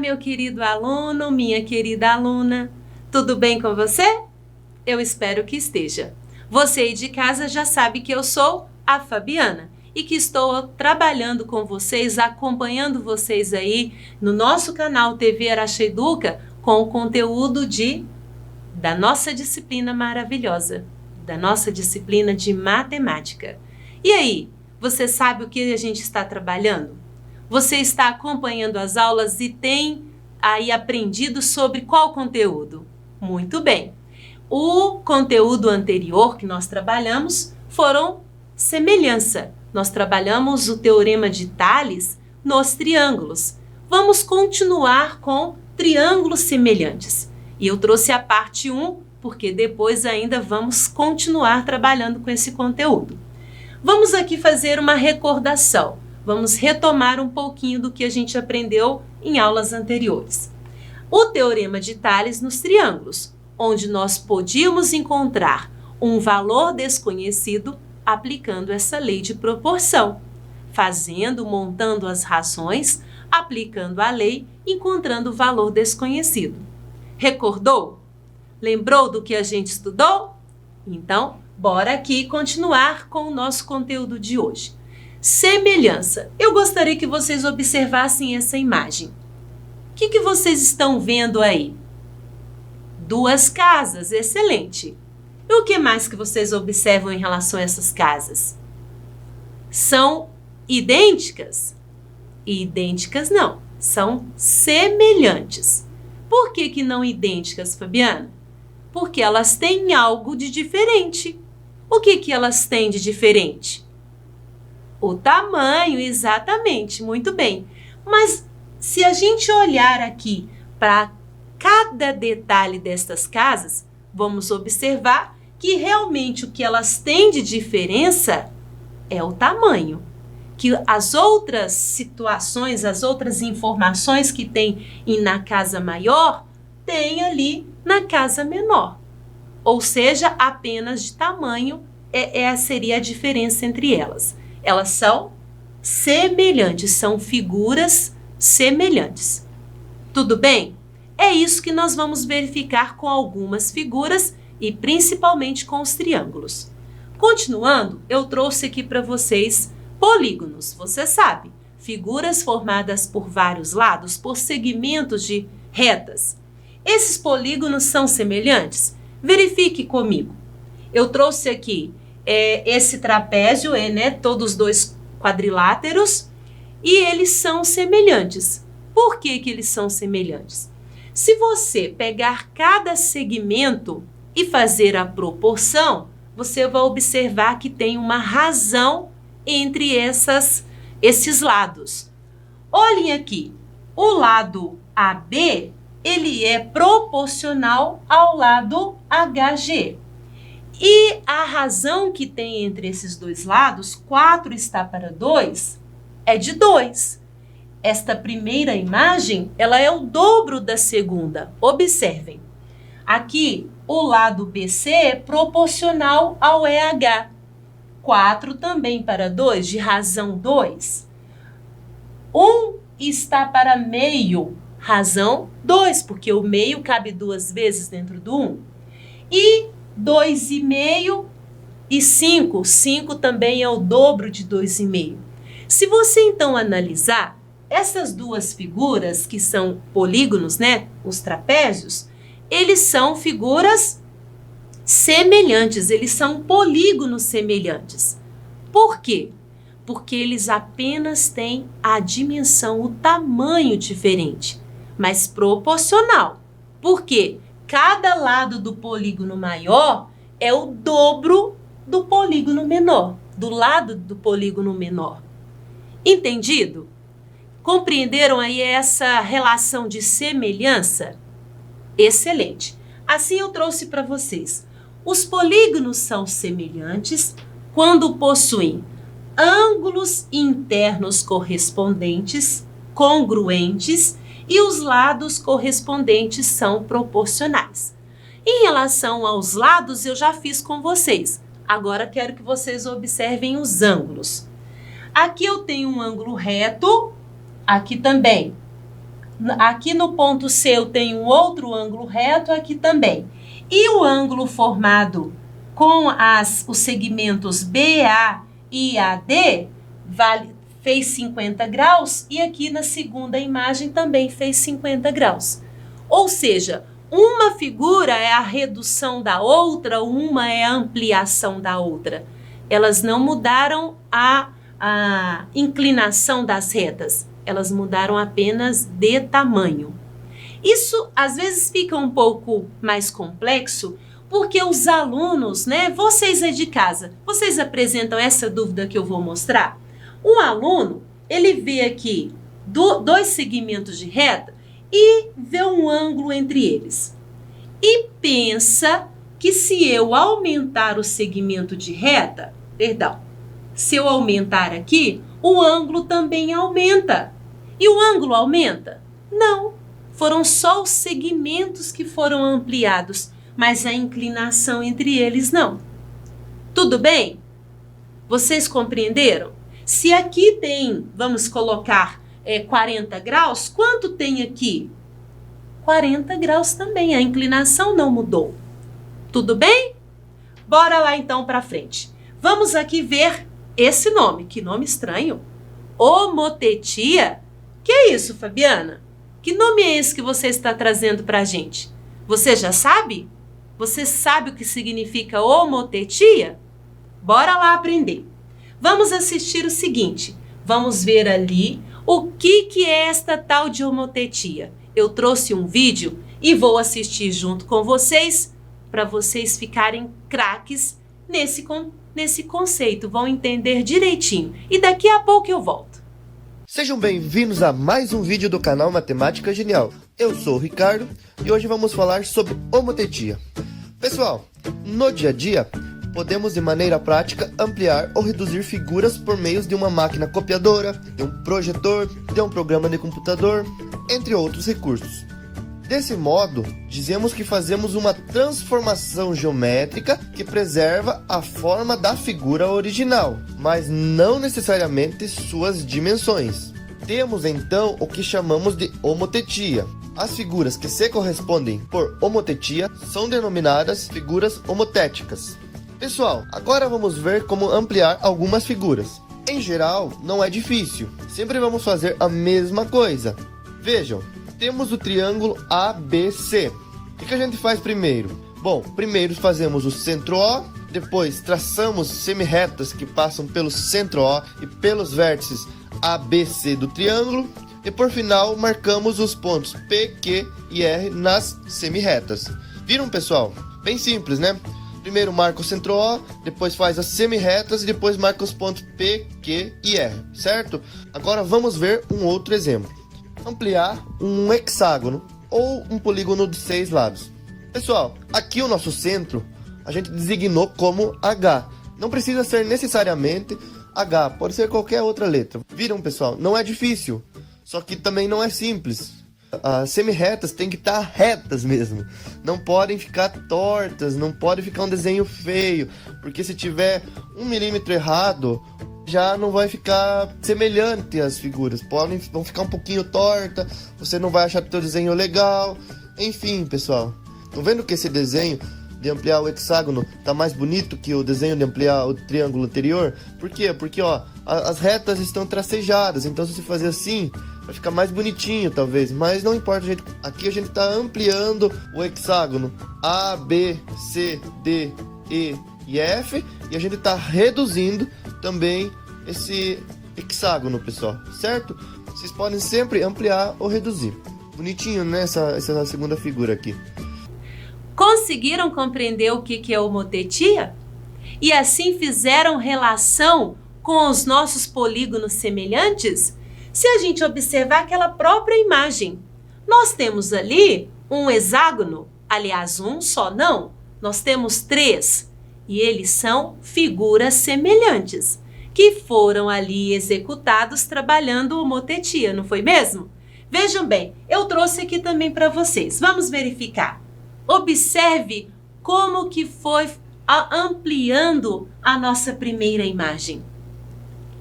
meu querido aluno, minha querida aluna. Tudo bem com você? Eu espero que esteja. Você aí de casa já sabe que eu sou a Fabiana e que estou trabalhando com vocês, acompanhando vocês aí no nosso canal TV Araxá Educa com o conteúdo da nossa disciplina maravilhosa, da nossa disciplina de matemática. E aí, você sabe o que a gente está trabalhando? Você está acompanhando as aulas e tem aí aprendido sobre qual conteúdo? Muito bem. O conteúdo anterior que nós trabalhamos foram semelhança. Nós trabalhamos o teorema de Tales nos triângulos. Vamos continuar com triângulos semelhantes. E eu trouxe a parte 1, porque depois ainda vamos continuar trabalhando com esse conteúdo. Vamos aqui fazer uma recordação. Vamos retomar um pouquinho do que a gente aprendeu em aulas anteriores. O teorema de Tales nos triângulos, onde nós podíamos encontrar um valor desconhecido aplicando essa lei de proporção, montando as rações, aplicando a lei, encontrando o valor desconhecido. Recordou? Lembrou do que a gente estudou? Então, bora aqui continuar com o nosso conteúdo de hoje. Semelhança. Eu gostaria que vocês observassem essa imagem. O que vocês estão vendo aí? Duas casas, excelente. E o que mais que vocês observam em relação a essas casas? São idênticas? Idênticas não, são semelhantes. Por que não idênticas, Fabiana? Porque elas têm algo de diferente. O que elas têm de diferente? O tamanho, exatamente, muito bem. Mas se a gente olhar aqui para cada detalhe destas casas, vamos observar que realmente o que elas têm de diferença é o tamanho. Que as outras situações, as outras informações que tem na casa maior, tem ali na casa menor. Ou seja, apenas de tamanho seria a diferença entre elas. Elas são semelhantes, são figuras semelhantes. Tudo bem? É isso que nós vamos verificar com algumas figuras e principalmente com os triângulos. Continuando, eu trouxe aqui para vocês polígonos. Você sabe, figuras formadas por vários lados, por segmentos de retas. Esses polígonos são semelhantes? Verifique comigo. Eu trouxe aqui esse trapézio, todos dois quadriláteros, e eles são semelhantes. Por que eles são semelhantes? Se você pegar cada segmento e fazer a proporção, você vai observar que tem uma razão entre esses lados. Olhem aqui, o lado AB, ele é proporcional ao lado HG. E a razão que tem entre esses dois lados, 4 está para 2, é de 2. Esta primeira imagem, ela é o dobro da segunda. Observem. Aqui, o lado BC é proporcional ao EH. 4 também para 2, de razão 2. 1 está para meio, razão 2, porque o meio cabe 2 vezes dentro do 1. E 2,5 e 5. 5 também é o dobro de 2,5. Se você então analisar essas duas figuras, que são polígonos, os trapézios, eles são figuras semelhantes, eles são polígonos semelhantes. Por quê? Porque eles apenas têm a dimensão, o tamanho diferente, mas proporcional. Por quê? Cada lado do polígono maior é o dobro do polígono menor, do lado do polígono menor. Entendido? Compreenderam aí essa relação de semelhança? Excelente. Assim eu trouxe para vocês. Os polígonos são semelhantes quando possuem ângulos internos correspondentes, congruentes, e os lados correspondentes são proporcionais. Em relação aos lados, eu já fiz com vocês. Agora quero que vocês observem os ângulos. Aqui eu tenho um ângulo reto, aqui também. Aqui no ponto C eu tenho um outro ângulo reto, aqui também. E o ângulo formado com os segmentos BA e AD fez 50 graus e aqui na segunda imagem também fez 50 graus. Ou seja, uma figura é a redução da outra, uma é a ampliação da outra. Elas não mudaram a inclinação das retas, elas mudaram apenas de tamanho. Isso às vezes fica um pouco mais complexo, porque os alunos, né, vocês aí de casa, vocês apresentam essa dúvida que eu vou mostrar? Um aluno, ele vê aqui dois segmentos de reta e vê um ângulo entre eles. E pensa que se eu aumentar o segmento de reta, se eu aumentar aqui, o ângulo também aumenta. E o ângulo aumenta? Não, foram só os segmentos que foram ampliados, mas a inclinação entre eles não. Tudo bem? Vocês compreenderam? Se aqui tem, vamos colocar 40 graus, quanto tem aqui? 40 graus também, a inclinação não mudou. Tudo bem? Bora lá então para frente. Vamos aqui ver esse nome, que nome estranho. Homotetia? Que é isso, Fabiana? Que nome é esse que você está trazendo para a gente? Você já sabe? Você sabe o que significa homotetia? Bora lá aprender. Vamos assistir o seguinte. Vamos ver ali o que é esta tal de homotetia. Eu trouxe um vídeo e vou assistir junto com vocês para vocês ficarem craques nesse conceito. Vão entender direitinho. E daqui a pouco eu volto. Sejam bem-vindos a mais um vídeo do canal Matemática Genial. Eu sou o Ricardo e hoje vamos falar sobre homotetia. Pessoal, no dia a dia, podemos de maneira prática ampliar ou reduzir figuras por meio de uma máquina copiadora, de um projetor, de um programa de computador, entre outros recursos. Desse modo, dizemos que fazemos uma transformação geométrica que preserva a forma da figura original, mas não necessariamente suas dimensões. Temos então o que chamamos de homotetia. As figuras que se correspondem por homotetia são denominadas figuras homotéticas. Pessoal, agora vamos ver como ampliar algumas figuras. Em geral, não é difícil, sempre vamos fazer a mesma coisa. Vejam, temos o triângulo ABC. O que a gente faz primeiro? Bom, primeiro fazemos o centro O, depois traçamos semi-retas que passam pelo centro O e pelos vértices ABC do triângulo, e por final marcamos os pontos P, Q e R nas semi-retas. Viram, pessoal? Bem simples, né? Primeiro marca o centro O, depois faz as semi-retas e depois marca os pontos P, Q e R, certo? Agora vamos ver um outro exemplo. Ampliar um hexágono ou um polígono de 6 lados. Pessoal, aqui o nosso centro a gente designou como H. Não precisa ser necessariamente H, pode ser qualquer outra letra. Viram, pessoal? Não é difícil, só que também não é simples. As semi-retas têm que estar retas mesmo, não podem ficar tortas, não pode ficar um desenho feio, porque se tiver 1 milímetro errado, já não vai ficar semelhante às figuras, vão ficar um pouquinho torta, você não vai achar o teu desenho legal. Enfim, pessoal, estão vendo que esse desenho de ampliar o hexágono tá mais bonito que o desenho de ampliar o triângulo anterior? Por quê? Porque ó, as retas estão tracejadas, então se você fazer assim, vai ficar mais bonitinho talvez, mas não importa, gente. Aqui a gente está ampliando o hexágono A, B, C, D, E e F, e a gente está reduzindo também esse hexágono, pessoal, certo? Vocês podem sempre ampliar ou reduzir. Bonitinho, né? Essa segunda figura aqui. Conseguiram compreender o que é homotetia? E assim fizeram relação com os nossos polígonos semelhantes? Se a gente observar aquela própria imagem, nós temos ali um hexágono, aliás, um só não, nós temos 3, e eles são figuras semelhantes, que foram ali executados trabalhando homotetia, não foi mesmo? Vejam bem, eu trouxe aqui também para vocês, vamos verificar. Observe como que foi ampliando a nossa primeira imagem.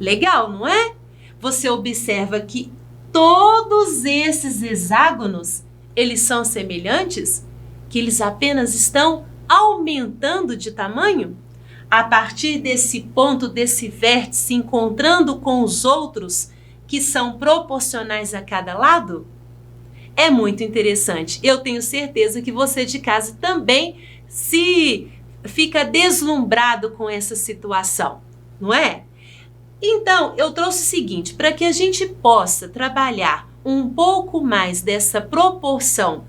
Legal, não é? Você observa que todos esses hexágonos, eles são semelhantes? Que eles apenas estão aumentando de tamanho? A partir desse ponto, desse vértice, encontrando com os outros que são proporcionais a cada lado? É muito interessante. Eu tenho certeza que você de casa também se fica deslumbrado com essa situação, não é? Então, eu trouxe o seguinte, para que a gente possa trabalhar um pouco mais dessa proporção,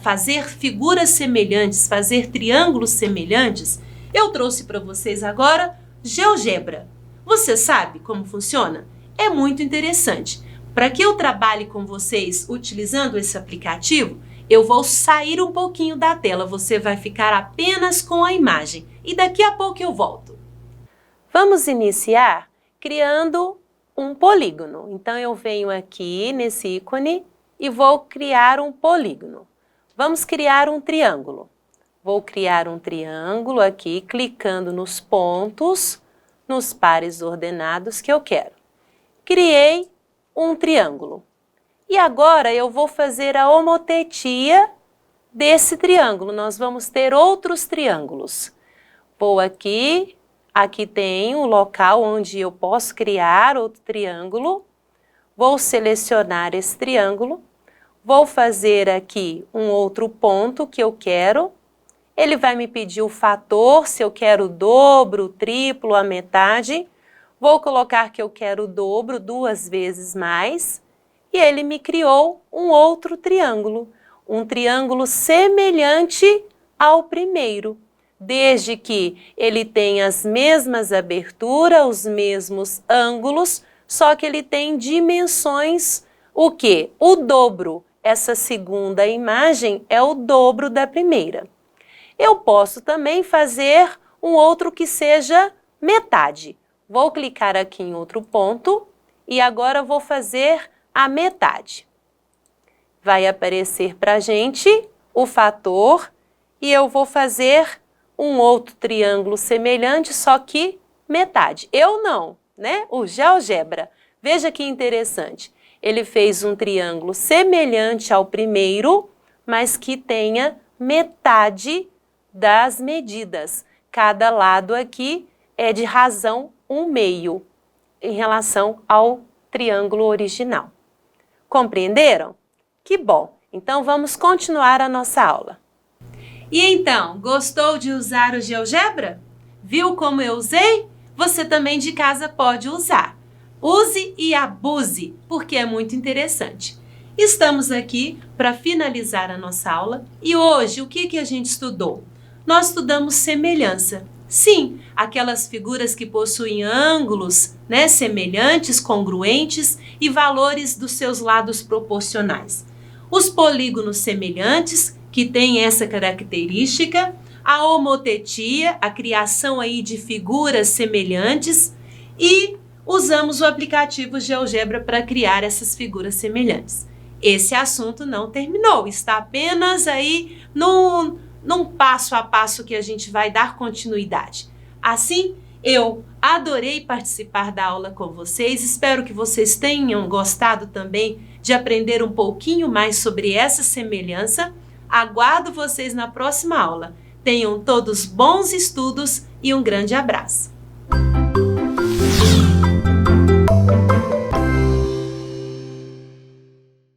fazer figuras semelhantes, fazer triângulos semelhantes, eu trouxe para vocês agora GeoGebra. Você sabe como funciona? É muito interessante. Para que eu trabalhe com vocês utilizando esse aplicativo, eu vou sair um pouquinho da tela. Você vai ficar apenas com a imagem. E daqui a pouco eu volto. Vamos iniciar criando um polígono. Então, eu venho aqui nesse ícone e vou criar um polígono. Vamos criar um triângulo. Vou criar um triângulo aqui, clicando nos pontos, nos pares ordenados que eu quero. Criei um triângulo. E agora eu vou fazer a homotetia desse triângulo. Nós vamos ter outros triângulos. Vou aqui, aqui tem o local onde eu posso criar outro triângulo. Vou selecionar esse triângulo. Vou fazer aqui um outro ponto que eu quero. Ele vai me pedir o fator, se eu quero o dobro, o triplo, a metade. Vou colocar que eu quero o dobro, 2 vezes mais. E ele me criou um outro triângulo. Um triângulo semelhante ao primeiro. Desde que ele tenha as mesmas aberturas, os mesmos ângulos, só que ele tem dimensões, o quê? O dobro. Essa segunda imagem é o dobro da primeira. Eu posso também fazer um outro que seja metade. Vou clicar aqui em outro ponto e agora vou fazer a metade. Vai aparecer para a gente o fator e eu vou fazer um outro triângulo semelhante, só que metade. Eu não, né? O GeoGebra. Veja que interessante. Ele fez um triângulo semelhante ao primeiro, mas que tenha metade das medidas. Cada lado aqui é de razão 1/2 em relação ao triângulo original. Compreenderam? Que bom! Então vamos continuar a nossa aula. E então, gostou de usar o GeoGebra? Viu como eu usei? Você também de casa pode usar. Use e abuse, porque é muito interessante. Estamos aqui para finalizar a nossa aula e hoje o que a gente estudou? Nós estudamos semelhança. Sim, aquelas figuras que possuem ângulos, né, semelhantes, congruentes e valores dos seus lados proporcionais. Os polígonos semelhantes, que têm essa característica, a homotetia, a criação aí de figuras semelhantes e usamos o aplicativo GeoGebra para criar essas figuras semelhantes. Esse assunto não terminou, está apenas aí num passo a passo que a gente vai dar continuidade. Assim, eu adorei participar da aula com vocês, espero que vocês tenham gostado também de aprender um pouquinho mais sobre essa semelhança. Aguardo vocês na próxima aula. Tenham todos bons estudos e um grande abraço.